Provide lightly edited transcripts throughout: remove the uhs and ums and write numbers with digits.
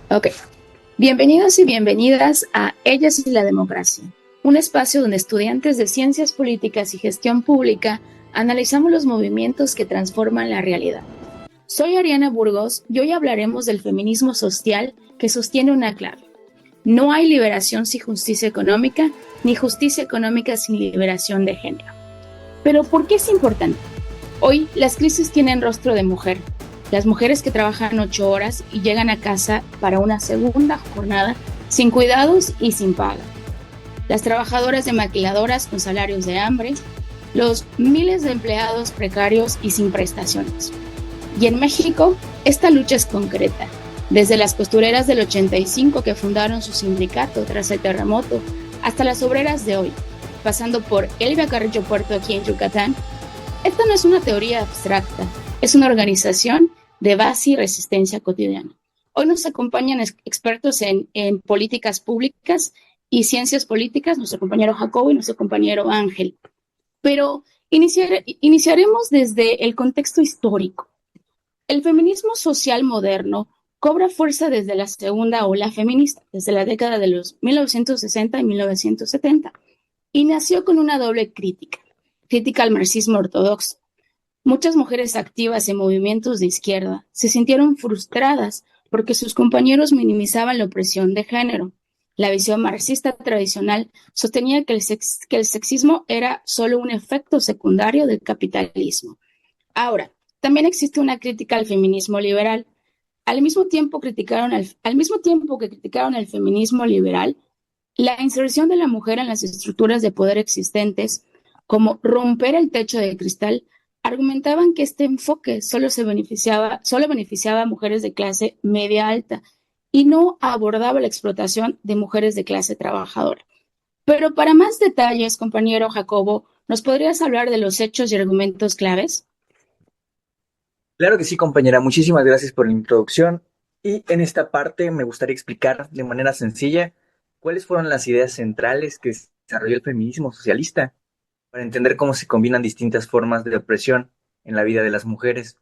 Ok. Bienvenidos y bienvenidas a Ellas y la Democracia, un espacio donde estudiantes de Ciencias Políticas y Gestión Pública analizamos los movimientos que transforman la realidad. Soy Ariana Burgos y hoy hablaremos del feminismo social que sostiene una clave. No hay liberación sin justicia económica, ni justicia económica sin liberación de género. Pero ¿por qué es importante? Hoy las crisis tienen rostro de mujer. Las mujeres que trabajan 8 horas y llegan a casa para una segunda jornada sin cuidados y sin paga. Las trabajadoras de maquiladoras con salarios de hambre. Los miles de empleados precarios y sin prestaciones. Y en México, esta lucha es concreta. Desde las costureras del 85 que fundaron su sindicato tras el terremoto, hasta las obreras de hoy, pasando por Elvia Carrillo Puerto aquí en Yucatán. Esta no es una teoría abstracta, es una organización de base y resistencia cotidiana. Hoy nos acompañan expertos en políticas públicas y ciencias políticas, nuestro compañero Jacobo y nuestro compañero Ángel. Pero iniciaremos desde el contexto histórico. El feminismo social moderno cobra fuerza desde la segunda ola feminista, desde la década de los 1960 y 1970, y nació con una doble crítica al marxismo ortodoxo. Muchas mujeres activas en movimientos de izquierda se sintieron frustradas porque sus compañeros minimizaban la opresión de género. La visión marxista tradicional sostenía que el sexismo era solo un efecto secundario del capitalismo. Ahora, también existe una crítica al feminismo liberal. Al mismo tiempo que criticaron el feminismo liberal, la inserción de la mujer en las estructuras de poder existentes, como romper el techo de cristal, argumentaban que este enfoque solo beneficiaba a mujeres de clase media alta y no abordaba la explotación de mujeres de clase trabajadora. Pero para más detalles, compañero Jacobo, ¿nos podrías hablar de los hechos y argumentos claves? Claro que sí, compañera. Muchísimas gracias por la introducción. Y en esta parte me gustaría explicar de manera sencilla cuáles fueron las ideas centrales que desarrolló el feminismo socialista para entender cómo se combinan distintas formas de opresión en la vida de las mujeres.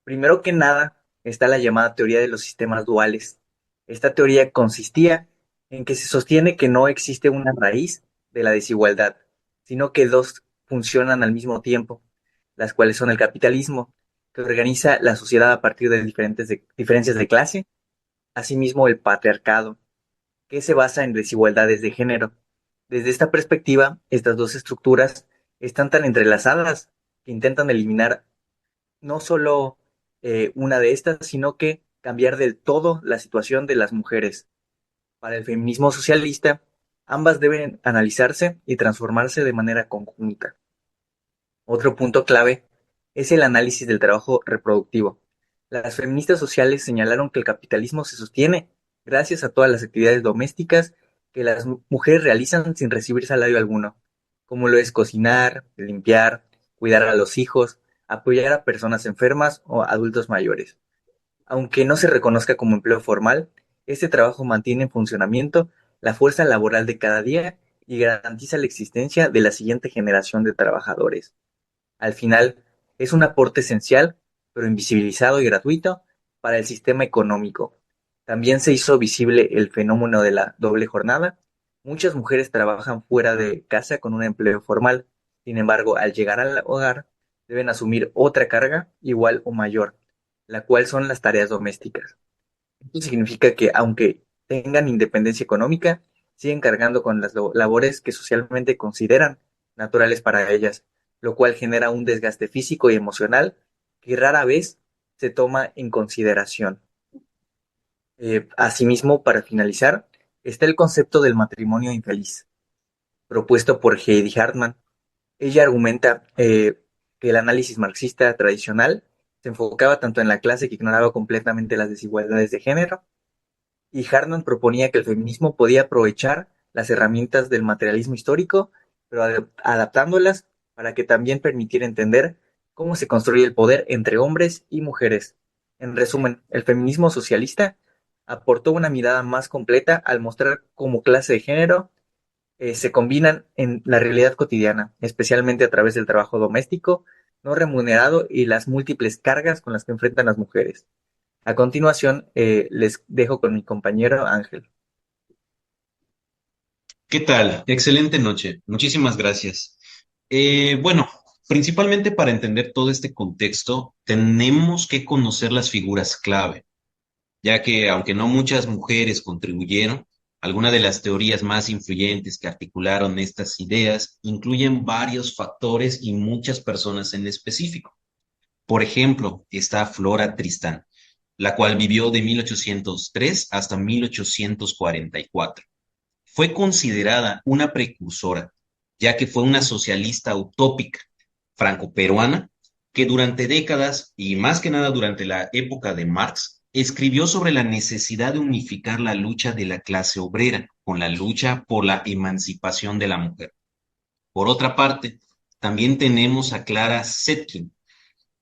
Primero que nada está la llamada teoría de los sistemas duales. Esta teoría consistía en que se sostiene que no existe una raíz de la desigualdad, sino que dos funcionan al mismo tiempo, las cuales son el capitalismo, que organiza la sociedad a partir de diferencias de clase, asimismo el patriarcado, que se basa en desigualdades de género. Desde esta perspectiva, estas dos estructuras están tan entrelazadas que intentan eliminar no solo una de estas, sino que cambiar del todo la situación de las mujeres. Para el feminismo socialista, ambas deben analizarse y transformarse de manera conjunta. Otro punto clave es el análisis del trabajo reproductivo. Las feministas sociales señalaron que el capitalismo se sostiene gracias a todas las actividades domésticas que las mujeres realizan sin recibir salario alguno, como lo es cocinar, limpiar, cuidar a los hijos, apoyar a personas enfermas o adultos mayores. Aunque no se reconozca como empleo formal, este trabajo mantiene en funcionamiento la fuerza laboral de cada día y garantiza la existencia de la siguiente generación de trabajadores. Al final, es un aporte esencial, pero invisibilizado y gratuito, para el sistema económico. También se hizo visible el fenómeno de la doble jornada. Muchas mujeres trabajan fuera de casa con un empleo formal. Sin embargo, al llegar al hogar, deben asumir otra carga igual o mayor, la cual son las tareas domésticas. Esto significa que, aunque tengan independencia económica, siguen cargando con las labores que socialmente consideran naturales para ellas, lo cual genera un desgaste físico y emocional que rara vez se toma en consideración. Asimismo, para finalizar, está el concepto del matrimonio infeliz, propuesto por Heidi Hartman. Ella argumenta que el análisis marxista tradicional se enfocaba tanto en la clase que ignoraba completamente las desigualdades de género, y Hartman proponía que el feminismo podía aprovechar las herramientas del materialismo histórico, pero adaptándolas para que también permitiera entender cómo se construye el poder entre hombres y mujeres. En resumen, el feminismo socialista aportó una mirada más completa al mostrar cómo clase de género se combinan en la realidad cotidiana, especialmente a través del trabajo doméstico no remunerado y las múltiples cargas con las que enfrentan las mujeres. A continuación, les dejo con mi compañero Ángel. ¿Qué tal? Excelente noche. Muchísimas gracias. Bueno, principalmente para entender todo este contexto, tenemos que conocer las figuras clave, ya que aunque no muchas mujeres contribuyeron, algunas de las teorías más influyentes que articularon estas ideas incluyen varios factores y muchas personas en específico. Por ejemplo, está Flora Tristán, la cual vivió de 1803 hasta 1844. Fue considerada una precursora, ya que fue una socialista utópica franco-peruana que durante décadas, y más que nada durante la época de Marx, escribió sobre la necesidad de unificar la lucha de la clase obrera con la lucha por la emancipación de la mujer. Por otra parte, también tenemos a Clara Zetkin,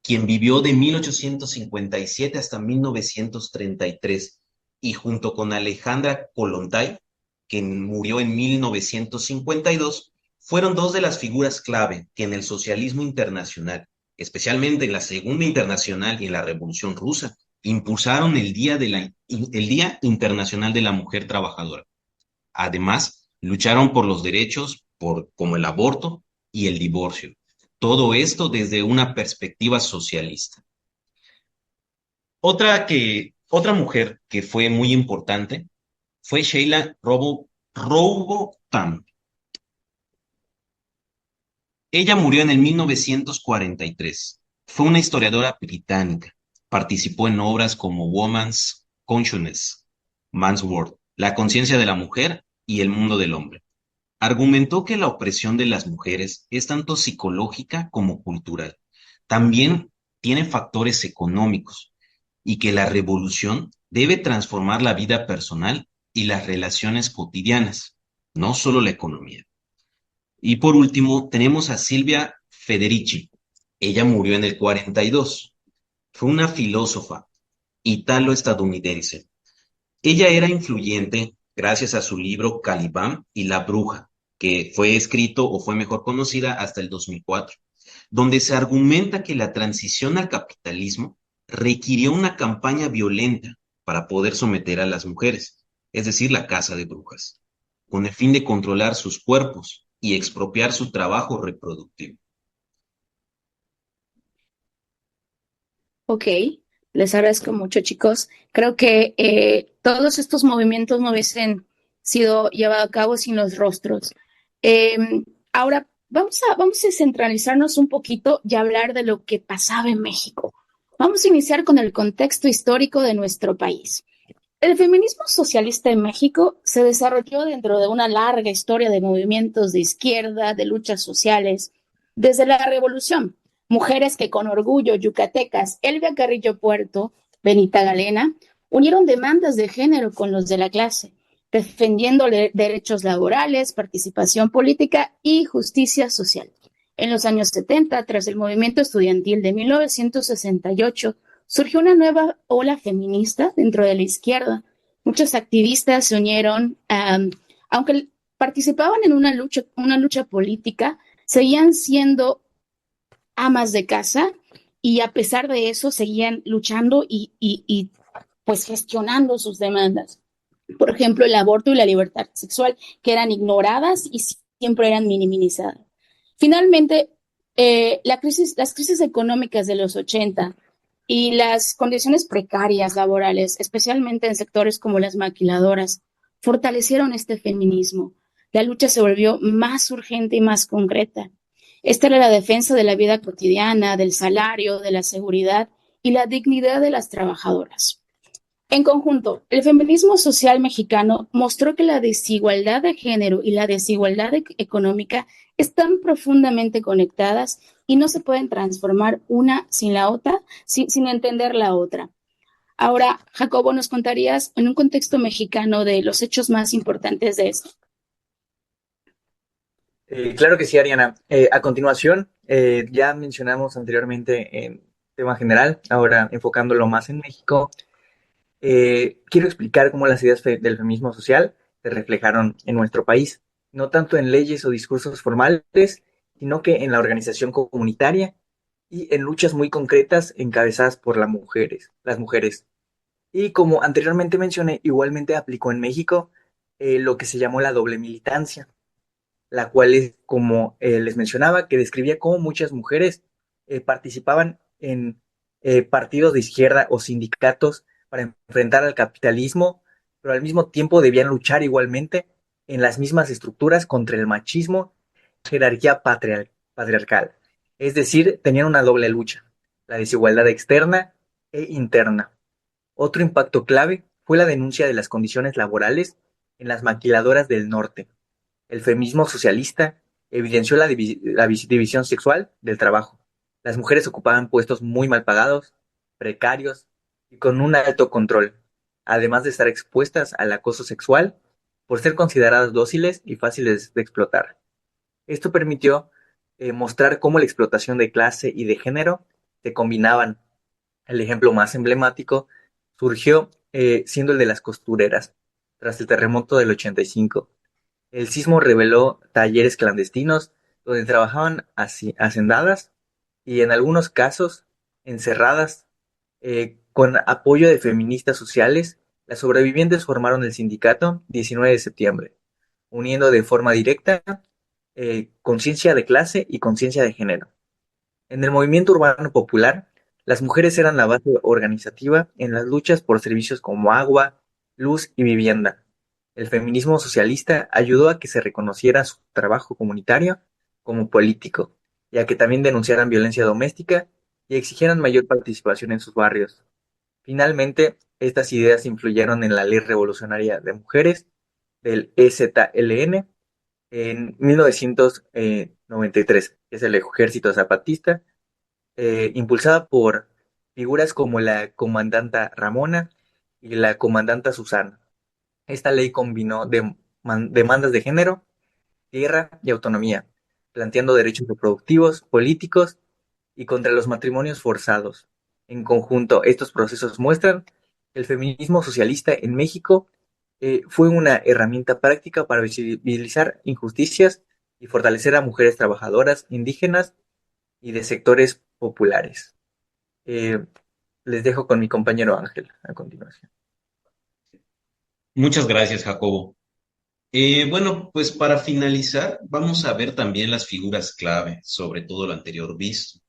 quien vivió de 1857 hasta 1933, y junto con Alejandra Kollontai, quien murió en 1952, fueron dos de las figuras clave que en el socialismo internacional, especialmente en la Segunda Internacional y en la Revolución Rusa, impulsaron el Día Internacional de la Mujer Trabajadora. Además, lucharon por los derechos como el aborto y el divorcio. Todo esto desde una perspectiva socialista. Otra mujer que fue muy importante fue Sheila Robotham. Ella murió en el 1943. Fue una historiadora británica. Participó en obras como Woman's Consciousness, Man's World, La conciencia de la mujer y El mundo del hombre. Argumentó que la opresión de las mujeres es tanto psicológica como cultural. También tiene factores económicos y que la revolución debe transformar la vida personal y las relaciones cotidianas, no solo la economía. Y por último, tenemos a Silvia Federici. Ella murió en el 42. Fue una filósofa italo-estadounidense. Ella era influyente gracias a su libro Caliban y la bruja, que fue escrito o fue mejor conocida hasta el 2004, donde se argumenta que la transición al capitalismo requirió una campaña violenta para poder someter a las mujeres, es decir, la caza de brujas, con el fin de controlar sus cuerpos y expropiar su trabajo reproductivo. Ok, les agradezco mucho, chicos. Creo que todos estos movimientos no hubiesen sido llevados a cabo sin los rostros. Eh, Ahora, vamos a centralizarnos un poquito y hablar de lo que pasaba en México. Vamos a iniciar con el contexto histórico de nuestro país. El feminismo socialista en México se desarrolló dentro de una larga historia de movimientos de izquierda, de luchas sociales, desde la Revolución. Mujeres que con orgullo yucatecas, Elvia Carrillo Puerto, Benita Galena, unieron demandas de género con los de la clase, defendiendo derechos laborales, participación política y justicia social. En los años 70, tras el movimiento estudiantil de 1968, surgió una nueva ola feminista dentro de la izquierda. Muchos activistas se unieron, aunque participaban en una lucha política, seguían siendo amas de casa y a pesar de eso seguían luchando y pues gestionando sus demandas. Por ejemplo, el aborto y la libertad sexual, que eran ignoradas y siempre eran minimizadas. Finalmente, las crisis económicas de los 80 y las condiciones precarias laborales, especialmente en sectores como las maquiladoras, fortalecieron este feminismo. La lucha se volvió más urgente y más concreta. Esta era la defensa de la vida cotidiana, del salario, de la seguridad y la dignidad de las trabajadoras. En conjunto, el feminismo social mexicano mostró que la desigualdad de género y la desigualdad económica están profundamente conectadas y no se pueden transformar una sin la otra, sin entender la otra. Ahora, Jacobo, ¿nos contarías en un contexto mexicano de los hechos más importantes de esto? Claro que sí, Ariana. A continuación, ya mencionamos anteriormente en tema general, ahora enfocándolo más en México. Quiero explicar cómo las ideas del feminismo social se reflejaron en nuestro país, no tanto en leyes o discursos formales, sino que en la organización comunitaria y en luchas muy concretas encabezadas por las mujeres. Y como anteriormente mencioné, igualmente aplicó en México lo que se llamó la doble militancia, la cual es, como les mencionaba, que describía cómo muchas mujeres participaban en partidos de izquierda o sindicatos para enfrentar al capitalismo, pero al mismo tiempo debían luchar igualmente en las mismas estructuras contra el machismo, jerarquía patriarcal. Es decir, tenían una doble lucha, la desigualdad externa e interna. Otro impacto clave fue la denuncia de las condiciones laborales en las maquiladoras del norte. El feminismo socialista evidenció la división sexual del trabajo. Las mujeres ocupaban puestos muy mal pagados, precarios y con un alto control, además de estar expuestas al acoso sexual por ser consideradas dóciles y fáciles de explotar. Esto permitió mostrar cómo la explotación de clase y de género se combinaban. El ejemplo más emblemático surgió siendo el de las costureras, tras el terremoto del 85. El sismo reveló talleres clandestinos donde trabajaban hacendadas y en algunos casos encerradas. Con apoyo de feministas sociales, las sobrevivientes formaron el sindicato 19 de septiembre, uniendo de forma directa conciencia de clase y conciencia de género. En el movimiento urbano popular, las mujeres eran la base organizativa en las luchas por servicios como agua, luz y vivienda. El feminismo socialista ayudó a que se reconociera su trabajo comunitario como político, y a que también denunciaran violencia doméstica y exigieran mayor participación en sus barrios. Finalmente, estas ideas influyeron en la Ley Revolucionaria de Mujeres del EZLN en 1993, que es el Ejército Zapatista, impulsada por figuras como la comandanta Ramona y la comandanta Susana. Esta ley combinó demandas de género, tierra y autonomía, planteando derechos reproductivos, políticos y contra los matrimonios forzados. En conjunto, estos procesos muestran que el feminismo socialista en México fue una herramienta práctica para visibilizar injusticias y fortalecer a mujeres trabajadoras, indígenas y de sectores populares. Eh, Les dejo con mi compañero Ángel a continuación. Muchas gracias, Jacobo. Bueno, pues para finalizar, vamos a ver también las figuras clave, sobre todo lo anterior visto,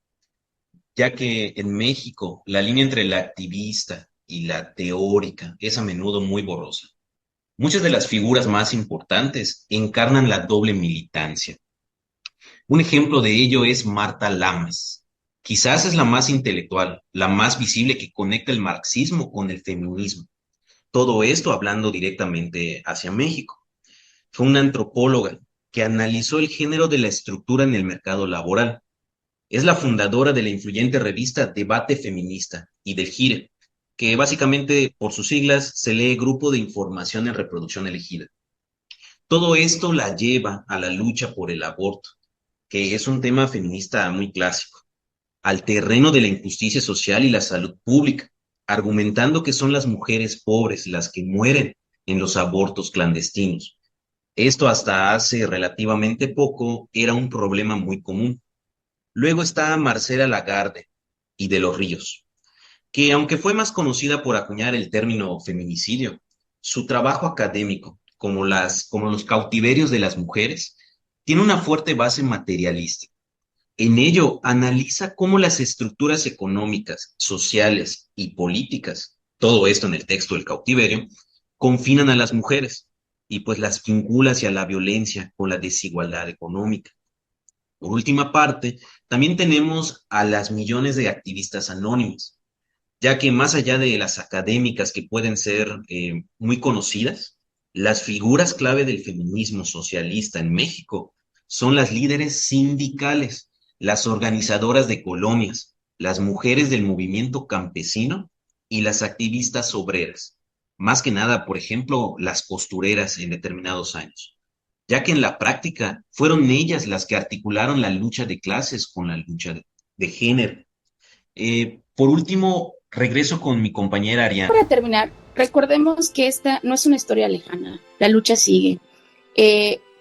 ya que en México la línea entre la activista y la teórica es a menudo muy borrosa. Muchas de las figuras más importantes encarnan la doble militancia. Un ejemplo de ello es Marta Lamas. Quizás es la más intelectual, la más visible que conecta el marxismo con el feminismo. Todo esto hablando directamente hacia México. Fue una antropóloga que analizó el género de la estructura en el mercado laboral. Es la fundadora de la influyente revista Debate Feminista y del GIRE, que básicamente por sus siglas se lee Grupo de Información en Reproducción Elegida. Todo esto la lleva a la lucha por el aborto, que es un tema feminista muy clásico, al terreno de la injusticia social y la salud pública, argumentando que son las mujeres pobres las que mueren en los abortos clandestinos. Esto hasta hace relativamente poco era un problema muy común. Luego está Marcela Lagarde y de los Ríos, que aunque fue más conocida por acuñar el término feminicidio, su trabajo académico, como los cautiverios de las mujeres, tiene una fuerte base materialista. En ello analiza cómo las estructuras económicas, sociales y políticas, todo esto en el texto del cautiverio, confinan a las mujeres y pues las vincula hacia la violencia con la desigualdad económica. Por última parte, también tenemos a las millones de activistas anónimas, ya que más allá de las académicas que pueden ser muy conocidas, las figuras clave del feminismo socialista en México son las líderes sindicales, las organizadoras de colonias, las mujeres del movimiento campesino y las activistas obreras. Más que nada, por ejemplo, las costureras en determinados años, ya que en la práctica fueron ellas las que articularon la lucha de clases con la lucha de género. Por último, regreso con mi compañera Ariana. Para terminar, recordemos que esta no es una historia lejana, la lucha sigue.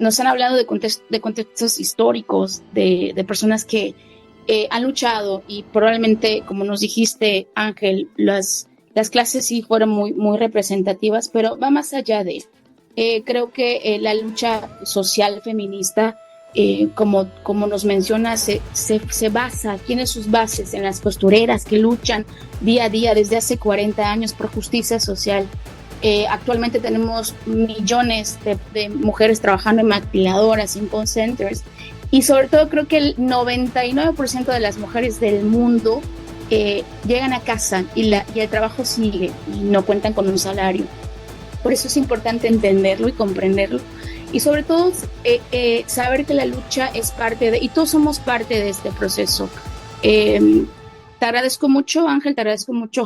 Nos han hablado de contextos históricos, de personas que han luchado y probablemente, como nos dijiste, Ángel, las las clases sí fueron muy representativas, pero va más allá de. Creo que la lucha social feminista, como nos menciona, se basa, tiene sus bases en las costureras que luchan día a día desde hace 40 años por justicia social. Actualmente tenemos millones de mujeres trabajando en maquiladoras, en call centers, y sobre todo creo que el 99% de las mujeres del mundo llegan a casa y el trabajo sigue y no cuentan con un salario. Por eso es importante entenderlo y comprenderlo, y sobre todo saber que la lucha es parte de, y todos somos parte de este proceso. Te agradezco mucho, Ángel, te agradezco mucho,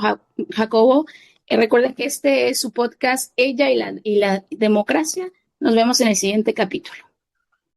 Jacobo. Recuerden que este es su podcast, Ella y la democracia. Nos vemos en el siguiente capítulo.